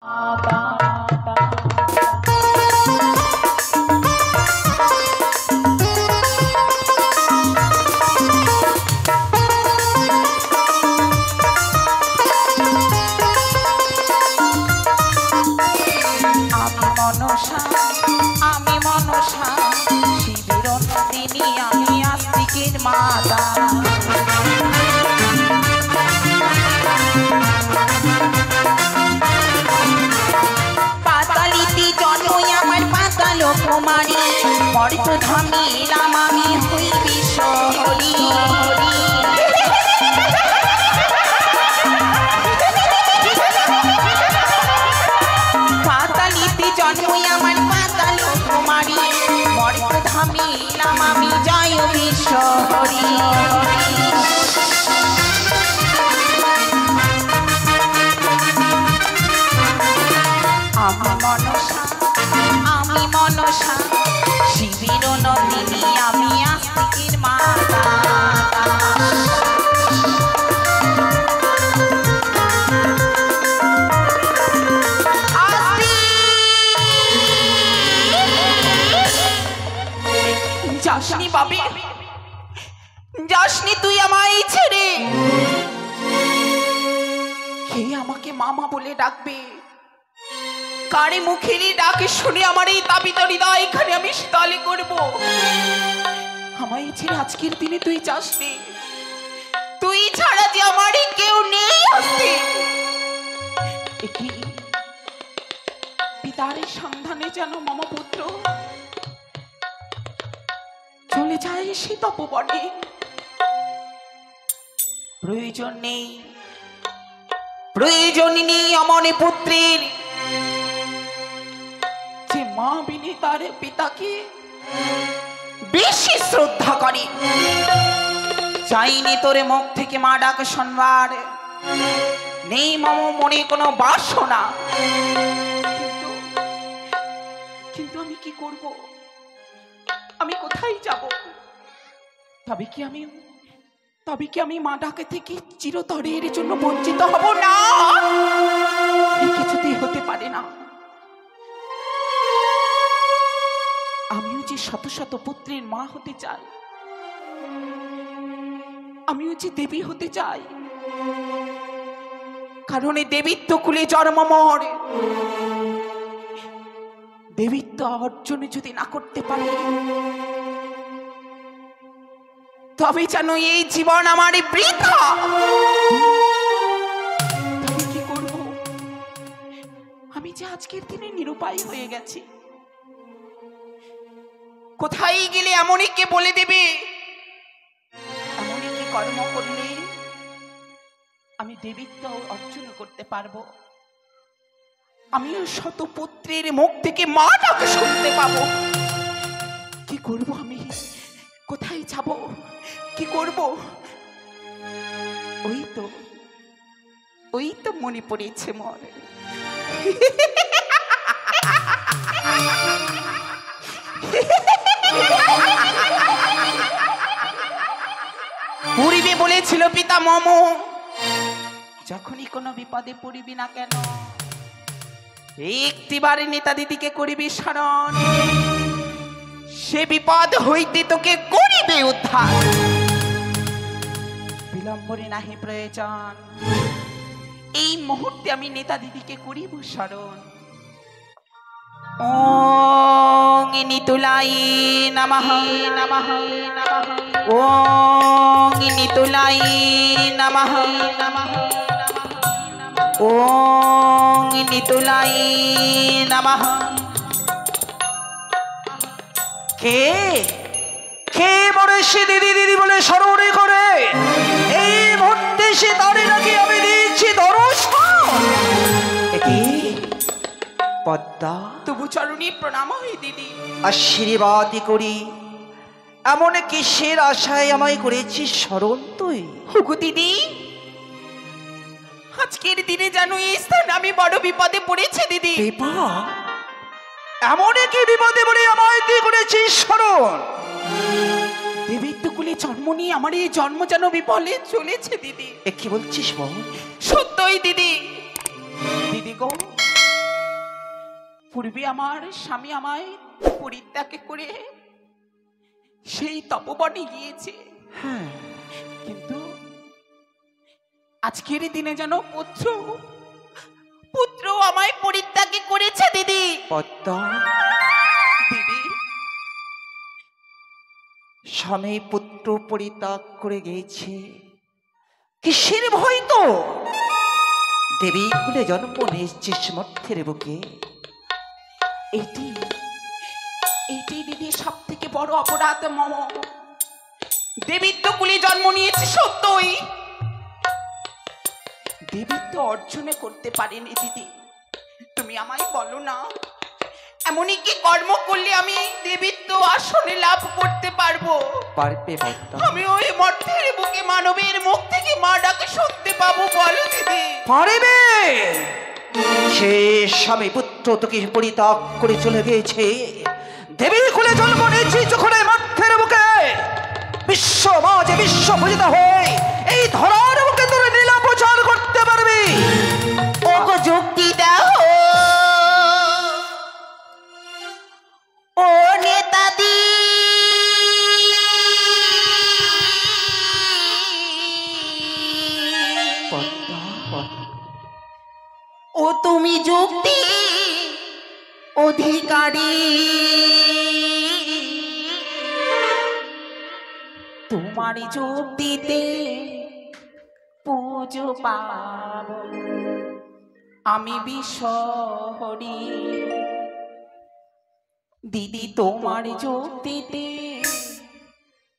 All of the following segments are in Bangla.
আমি মনসা শিবের নন্দিনী, আমি আস্তিকের মাতা। পাতালিতে জন্মই আমার পাতাল কুমারী, বর্তধামে এলাম আমি হই বিশ্বহরি। পাতালিতে জন্মই আমার পাতাল কুমারী, বর্তধামে এলাম আমি জয় বিশ্বহরি। আমি মনসা শিবের নন্দিনী, আমি আস্তিকের মাতা। যাসনি বাবি, যাসনি তুই আমায় ছেড়ে। কে আমাকে মামা বলে ডাকবে? কারে মুখেরই ডাকে শুনে আমার এই তাপিত হৃদয় এখানে আমি শীতলে করব। আমায় ছেড়ে আজকের দিনে তুই যাসনি, তুই ছাড়া যে আমারই কেউ নেই। আসতে পিতার সন্ধানে যেন মম পুত্র চলে যায় সে তপবনে। প্রয়োজন নেই, প্রয়োজন নেই অমনে পুত্রের, যে মা বিনে তার পিতাকে বেশি শ্রদ্ধা করে। চাইনি তোরে মুখ থেকে মা ডাক শুনবার, নেই মম মনে কোনো বাসনা। কিন্তু আমি কি করব? আমি কোথায় যাব? তবে কি আমি মা ডাকে থেকে চিরতরের জন্য বঞ্চিত হব? না, কিছুতেই হতে পারে না। আমিও যে শত শত পুত্রের মা হতে চাই, আমিও যে দেবী হতে চাই, কারণ এই দেবীত্ব কুলে জন্ম মর। দেবীত্ব অর্জনে যদি না করতে পারি, তবে যেন এই জীবন আমার বৃথা। তবে কি করব? আমি যে আজকের দিনে নিরুপায় হয়ে গেছি। কোথায় গেলে এমনই কে বলে দেবে, এমনই কি কর্ম করলে আমি দেবীত্ব অর্জন করতে পারবো? আমিও শত পুত্রের মুখ থেকে মা ডাক শুনতে পাবো। কি করব আমি? কোথায় যাব? কি করব? ওই তো মনে পড়েছে মোর। পূর্বে বলেছিল পিতা মম, যখনই কোনো বিপদে পড়িবি না কেন, একটিবারে নেতা দিদিকে করিবি স্মরণ, সে বিপদ হইতে তোকে করিবে উদ্ধার। বিলম্বনে নাহি প্রয়োজন, এই মুহূর্তে আমি নেতা দিদিকে করিব স্মরণ। ওং নিতুলাই নমঃ নমঃ নমঃ, ওং নিতুলাই নমঃ নমঃ, ওং নিতুলাই নমঃ। কে কে বলে সে দিদি দিদি বলে স্মরণে করে, এই মুহূর্তে সে তারে নাকি আমি দিচ্ছি দর্শন। পদ্মা, তবু চরণী প্রণাম হই দিদি। আশীর্বাদ করি, এমন কিসের আশায় আমায় করেছিস স্মরণ তুই? হুগু দিদি, আজকের দিনে জানো এই স্থান আমি বড় বিপদে পড়েছি দিদি। এমন কি বিপদে পড়ে আমায় তুই করেছিস স্মরণ? দেবীত্ব কুলে জন্ম নিয়ে আমার এই জন্ম যেন বিফলে চলেছে দিদি। কি বলছিস বল? সত্যই দিদি। দিদি গো, পূর্বে আমার স্বামী আমায় পরিত্যাগ করে সেই তপবনে গিয়েছে, হ্যাঁ, কিন্তু আজকের দিনে যেন পুত্র আমায় পরিত্যাগ করেছে দিদি। পদ্মা, দিদি, স্বামী পুত্র পরিত্যাগ করে গিয়েছে, কিসের ভয় তো? দেবী কুলে জন্ম নিয়েছিস মর্ত্যের বুকে। এটি দিদি সব থেকে বড় অপরাধ মম। দেবীত্ব কুলে জন্ম নিয়েছে সত্যই, দেবীত্ব অর্জনে করতে পারেনি দিদি। তুমি আমায় বলো না, এমনই কি কর্ম করলে আমি দেবীত্ব আসনে লাভ করতে পারবো? পারবে পদ্মা, আমি ওই মর্ত্যের বুকে মানবের মুখ থেকে মা ডাকে শুনতে পাবো? বলো দিদি। পারবে। সে স্বামী পুত্র তোকে পরিত্যাগ করে চলে গিয়েছে, দেবী কুলে জন্ম নিয়েছি যখন এই মর্ত্যের বুকে, বিশ্ব মাঝে বিশ্ব পূজিত হয়ে এই ধরার বুকে তোর লীলা প্রচার করতে পারবি। ওগো যুক্তি দাও, ও নেতাদি, ও তুমি যুক্তি অধিকারী, তোমার যুক্তিতে পুজো পাব আমি বিশ্বহরি। দিদি তোমার যুক্তিতে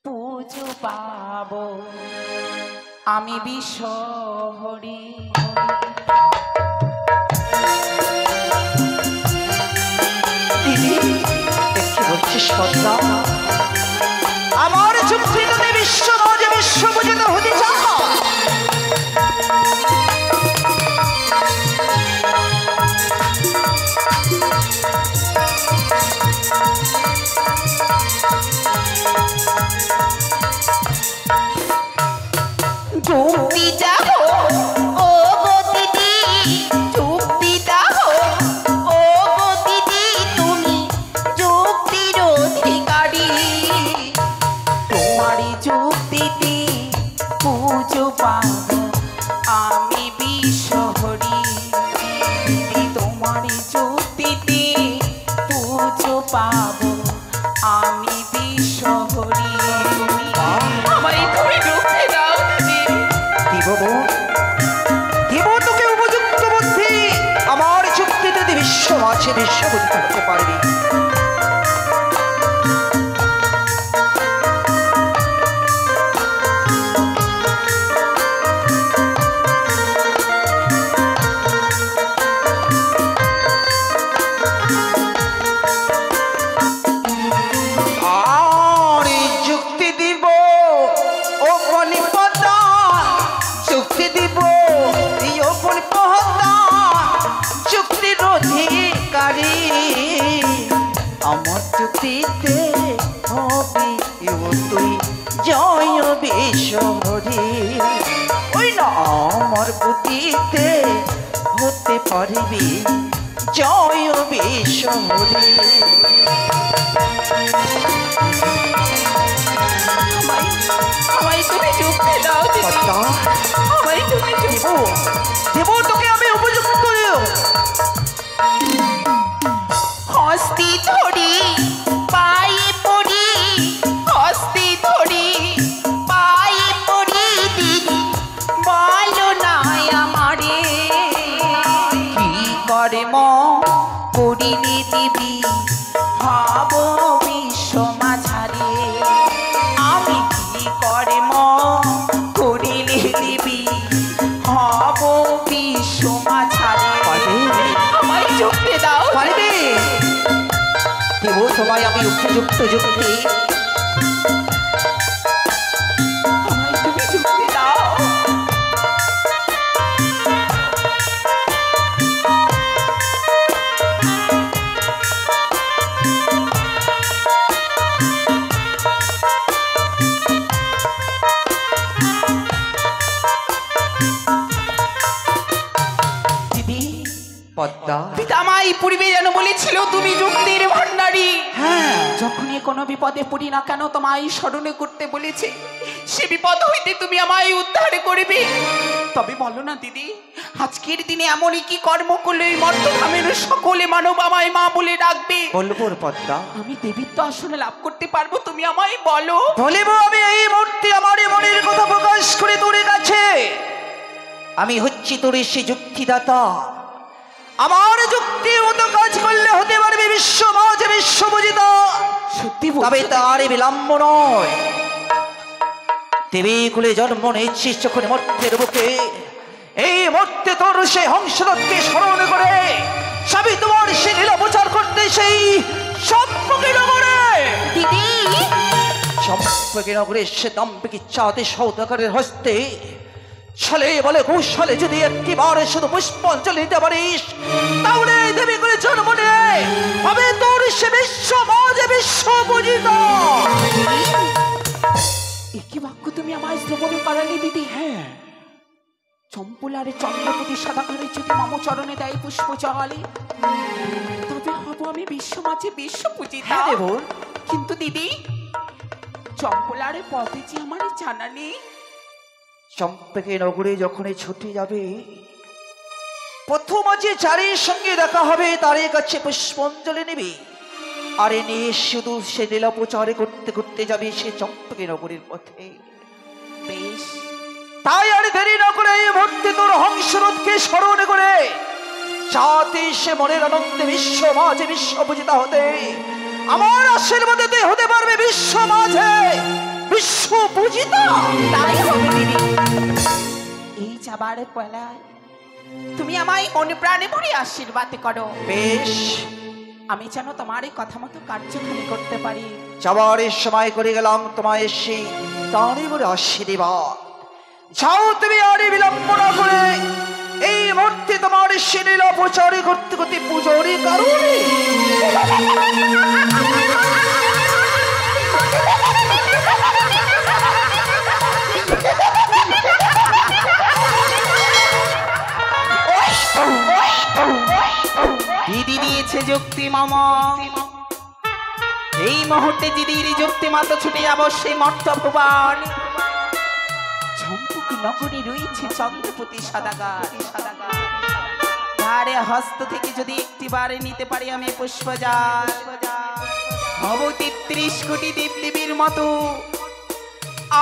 পুজো পাব আমি বিশ্বহরি। দিদি, কি বলছিস পদ্মা? আমার যুক্তি যদি বিশ্ব মাঝে বিশ্ব পূজিত হতে চাও, যুক্তি দাও ও গো দিদি, যুক্তি দাও ও গো দিদি, তুমি যুক্তির অধিকারী, তোমার যুক্তিতে পুজো পাব আমি বিশ্বহরি। দিদি তোমার যুক্তিতে পুজো পাব আমি বিশ্বহরি। আমায় তুমি যুক্তি দাও দিদি। দিব দিব তোকে উপযুক্ত বুদ্ধি। আমার যুক্তি যদি বিশ্ব মাঝে বিশ্ব পূজিত হতে পারবি। আর যুক্তি দিব ও বনিপদা, যুক্তি দিব ও বনিপদা, যুক্তির অধিকারী। আমার যুক্তিতে হবি তুই জয় বিশ্বহরি। ওই না আমার বুদ্ধিতে হতে পারবি জয় বিশ্বহরি। আমায় তুমি যুক্তি দাও দিদি। পদ্মা, আমায় তুমি দেব দেব তোকে আমি উপযুক্ত। হস্তি ধরি পায়ে পড়ি, হস্তি ধরি পায়ে পড়ি, দিদি বলো না আমারে কি করে ম করিলি দিবি হব বিশ্ব মাঝারে। আমি কি করে ম করিলি দিবি হব বিশ্ব মাঝারে। আমায় যুক্তি দাও। পারবে দেব তোমায় আমি উপযুক্ত যুক্তি। আমায় তুমি যুক্তি দাও। পদ্মা, পিতা আমায় পূর্বে যেন বলেছিল তুমি যুক্তির ভান্ডারী। হ্যাঁ, যখনই কোনো বিপদে পড়ি না কেন তোমায় স্মরণ করতে বলেছে, সে বিপদ হইতে তুমি আমায় উদ্ধার করবে। তবে বলো না দিদি, আজকের দিনে এমনই কি কর্ম করলে এই মর্তধামের সকলে মানব আমায় মা বলে ডাকবে? বলবো পদ্মা, আমি দেবীত্ব আসলে লাভ করতে পারবো? তুমি আমায় বলো। বলিব আমি এই মুহূর্তে আমার মনের কথা প্রকাশ করে তোর কাছে। আমি হচ্ছি তোর সে যুক্তিদাতা। আমার যুক্তির মতো কাজ করলে হতে পারবে বিশ্ব মাঝে বিশ্বপূজিতা। সত্যি তবে বলছো? তার বিলম্ব নয়। দেবী কুলে জন্ম নিচ্ছিস যখন মর্তের বুকে, এই মর্তে তোর সে হংসরথকে স্মরণ করে সবই তোমার সে লীলা প্রচার করতে সেই সম্পর্কে নগরে দিদি, সম্পর্কে নগরে সে দাম্পিক ইচ্ছাতে সৌদাগরের হস্তে ছলে বলে কৌশলে যদি একটিবার শুধু পুষ্পাঞ্জলি দিতে পারিস, তাহলে দেবী করে জন্ম নিয়ে হবে তোর সে বিশ্ব মাঝে বিশ্বপূজিতা। একই বাক্য তুমি আমায় শ্রবণ করালে দিদি। হ্যাঁ, চম্পলারে চন্দ্রপতি সদাগরের যদি মম চরণে দেয় পুষ্প জলে, তবে হব আমি বিশ্ব মাঝে বিশ্ব পূজিতা। হ্যাঁ রে বোন। কিন্তু দিদি, চম্পলারে পথে যে আমার জানা নেই। চম্পকে নগরে যখনই ছুটে যাবে, প্রথম যে চারির সঙ্গে দেখা হবে তার কাছে পুষ্পাঞ্জলি নেবে, আর এ নিয়ে শুধু সে লীলা প্রচারে করতে করতে যাবে সে চম্পকে নগরের পথে। বেশ, তাই আর দেরি না করে এই মুহূর্তে তোর হংসরথকে স্মরণ করে যাতে সে মনের আনন্দে বিশ্ব মাঝে বিশ্বপূজিতা হতে আমার আশীর্বাদেতে হতে পারবে বিশ্ব মাঝে বিশ্বপূজিতা। তাই হবে দিদি। এই যাবার বেলায় তুমি আমায় মনে প্রাণে ভরে আশীর্বাদ করো। বেশ, আমি যেন তোমার এই কথা মতো কার্যখানি করতে পারি। যাবার সময় করে গেলাম তোমায় এসে তারই বলে আশীর্বাদ। যাও তুমি আর বিলম্ব না করে এই মুহূর্তে তোমার সে লীলা প্রচারে করতে করতে পুজোরই কারণে দিদি দিয়েছে যুক্তি মামা। এই মুহূর্তে দিদির যুক্তি মতো ছুটে যাব সেই মর্ত ভুবন। ঝম্পুক নগরে রয়েছে চন্দ্রপতি সদাগর। ধারে হস্ত থেকে যদি একটিবার নিতে পারি আমি পুষ্পজাল, হব ৩৩ কোটি দেবদেবীর মতো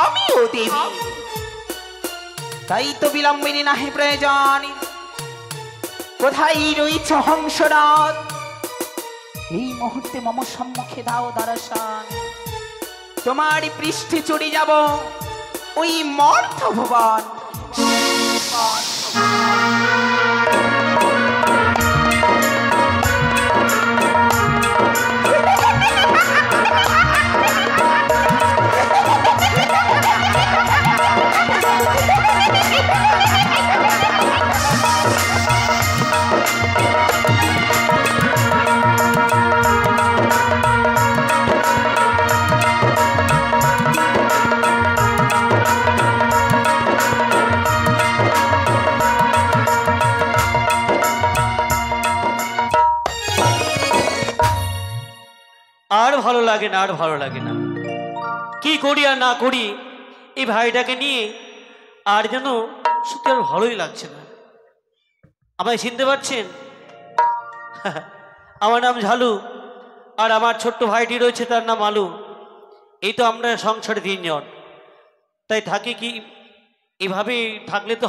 আমিও দেবী। তাই তো বিলম্বিনী নাহি প্রয়োজন। কোথায় রয়েছে হংসরাত? এই মুহূর্তে মম সম্মুখে দাও দর্শন। তোমার পৃষ্ঠে চড়ে যাব ওই মর্ত ভুবন। আর ভালো লাগে না, আর ভালো লাগে না। কি করি আর না করি এই ভাইটাকে নিয়ে, আর যেন সত্যি আর ভালোই লাগছে না। আমায় চিনতে পারছেন? আমার নাম ঝালু, আর আমার ছোট্ট ভাইটি রয়েছে তার নাম আলু। এই তো আমরা সংসারে 3 জন। তাই থাকি কি এভাবে থাকলে তো